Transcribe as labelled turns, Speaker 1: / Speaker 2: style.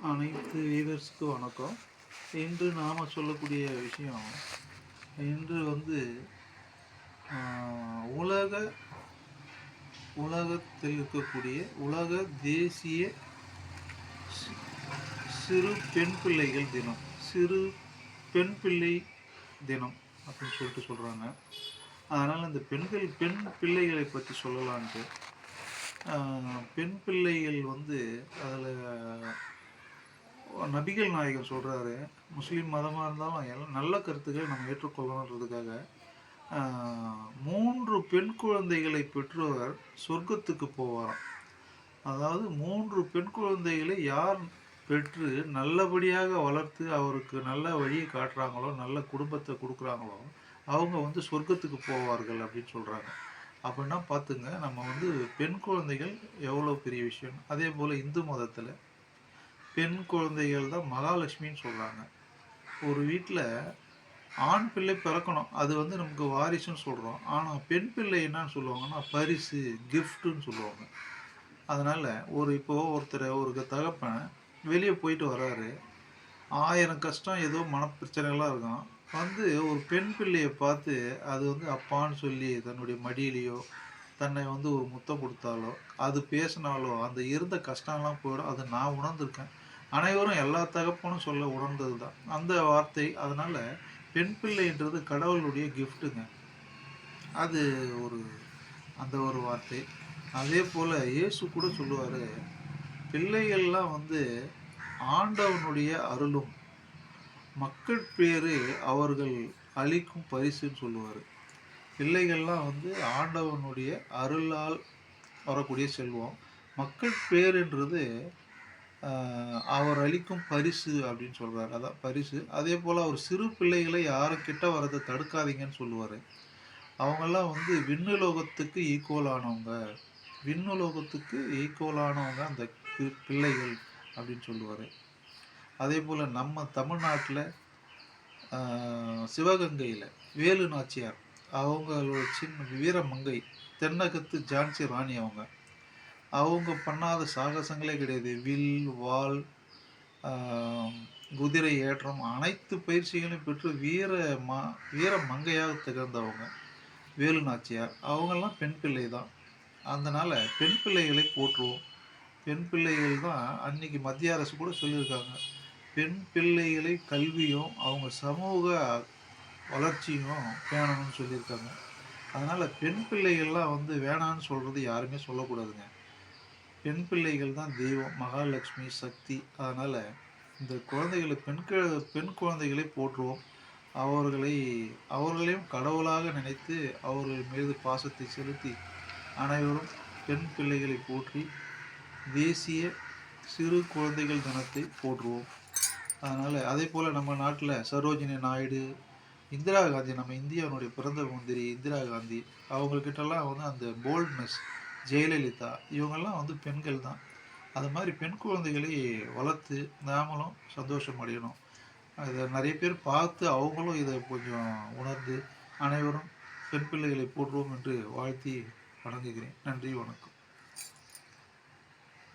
Speaker 1: அனைத்து வீவர்ஸ்க்கு வணக்கம். இன்று நாம் சொல்லக்கூடிய விஷயம், இன்று வந்து உலகத்தில் இருக்கக்கூடிய உலக தேசிய சிறு பெண் பிள்ளைகள் தினம், சிறு பெண் பிள்ளை தினம் அப்படின்னு சொல்கிறாங்க. அதனால் இந்த பெண் பிள்ளைகளை பற்றி சொல்லலான்ட்டு, பெண் பிள்ளைகள் வந்து அதில் நபிகள் நாயகம் சொல்கிறாரு, முஸ்லீம் மதமாக இருந்தாலும் எல்லாம் நல்ல கருத்துக்களை நம்ம ஏற்றுக்கொள்ளணுன்றதுக்காக 3 பெண் குழந்தைகளை பெற்றவர் சொர்க்கத்துக்கு போவார். அதாவது 3 பெண் குழந்தைகளை யார் பெற்று நல்லபடியாக வளர்த்து அவருக்கு நல்ல வழியை காட்டுறாங்களோ, நல்ல குடும்பத்தை கொடுக்குறாங்களோ, அவங்க வந்து சொர்க்கத்துக்கு போவார்கள் அப்படின்னு சொல்கிறாங்க. அப்படின்னா பார்த்துங்க, நம்ம வந்து பெண் குழந்தைகள் எவ்வளோ பெரிய விஷயம். அதே போல் இந்து மதத்தில் பெண் குழந்தைகள் தான் மகாலட்சுமின்னு சொல்கிறாங்க. ஒரு வீட்டில் ஆண் பிள்ளை பிறக்கணும், அது வந்து நமக்கு வாரிசுன்னு சொல்கிறோம். ஆனால் பெண் பிள்ளை என்னன்னு சொல்லுவாங்கன்னா பரிசு, கிஃப்ட்டுன்னு சொல்லுவாங்க. அதனால் ஒரு தகப்பன் வெளியே போயிட்டு வர்றாரு, 1000 கஷ்டம் ஏதோ மனப்பிரச்சனைலாம் இருக்கும், வந்து ஒரு பெண் பிள்ளையை பார்த்து அது வந்து அப்பான்னு சொல்லி தன்னுடைய மடியிலையோ தன்னை வந்து ஒரு முத்தம் கொடுத்தாலோ, அது பேசினாலோ அந்த இருந்த கஷ்டம்லாம் போயிடும். அதை நான் உணர்ந்திருக்கேன். அனைவரும் எல்லா தகப்பனும் சொல்ல உணர்ந்தது தான் அந்த வார்த்தை. அதனால் பெண் பிள்ளைன்றது கடவுளுடைய கிஃப்ட்டுங்க. அது அந்த ஒரு வார்த்தை. அதே போல் இயேசு கூட சொல்லுவார், பிள்ளைகள்லாம் வந்து ஆண்டவனுடைய அருளும் மக்கள் பேரு அவர்கள் அளிக்கும் பரிசுன்னு சொல்லுவார். பிள்ளைகள்லாம் வந்து ஆண்டவனுடைய அருளால் வரக்கூடிய செல்வம், மக்கள் பேருன்றது அவர் அளிக்கும் பரிசு அப்படின்னு சொல்கிறார். அதான் பரிசு. அதே போல் அவர் சிறு பிள்ளைகளை யாரும் கிட்ட வரதை தடுக்காதீங்கன்னு சொல்லுவார். அவங்கெல்லாம் வந்து விண்ணுலோகத்துக்கு ஈக்குவலானவங்க அந்த பிள்ளைகள் அப்படின்னு சொல்லுவார். அதே போல் நம்ம தமிழ்நாட்டில் சிவகங்கையில் வேலு நாச்சியார், அவங்களோட சின்ன வீரமங்கை, தென்னகத்து ஜான்சி ராணி, அவங்க பண்ணாத சாகசங்களே கிடையாது. வில், வாள், குதிரை ஏற்றம் அனைத்து பயிற்சிகளையும் பெற்று வீர மங்கையாக திகழ்ந்தவங்க வேலு நாச்சியார். அவங்கெல்லாம் பெண் பிள்ளை தான். அதனால் பெண் பிள்ளைகளை போற்றுவோம். பெண் பிள்ளைகள் தான் அன்னைக்கு மத்திய அரசு கூட சொல்லியிருக்காங்க, பெண் பிள்ளைகளை கல்வியும் அவங்க சமூக வளர்ச்சியும் பேணணும்னு சொல்லியிருக்காங்க. அதனால் பெண் பிள்ளைகள்லாம் வந்து வேணான்னு சொல்கிறது யாருமே சொல்லக்கூடாதுங்க. பெண் பிள்ளைகள் தான் தெய்வம், மகாலட்சுமி, சக்தி. அதனால் இந்த குழந்தைகளை பெண் குழந்தைகளை போற்றுவோம். அவர்களையும் கடவுளாக நினைத்து அவர்கள் மீது பாசத்தை செலுத்தி அனைவரும் பெண் பிள்ளைகளை போற்றி தேசிய சிறு குழந்தைகள் தினத்தை போற்றுவோம். அதனால் அதே போல் நம்ம நாட்டில் சரோஜினி நாயுடு, இந்திரா காந்தி, நம்ம இந்தியாவுடைய பிரதம மந்திரி இந்திரா காந்தி, அவங்கக்கிட்டலாம் வந்து அந்த போல்ட்னஸ், ஜெயலலிதா, இவங்கெல்லாம் வந்து பெண்கள் தான். அது மாதிரி பெண் குழந்தைகளை வளர்த்து நாமளும் சந்தோஷம் அடையணும். இதை நிறைய பேர் பார்த்து அவங்களும் இதை கொஞ்சம் உணர்ந்து அனைவரும் பெண் பிள்ளைகளை போற்றுவோம் என்று வாழ்த்தி வணங்குகிறேன். நன்றி, வணக்கம்.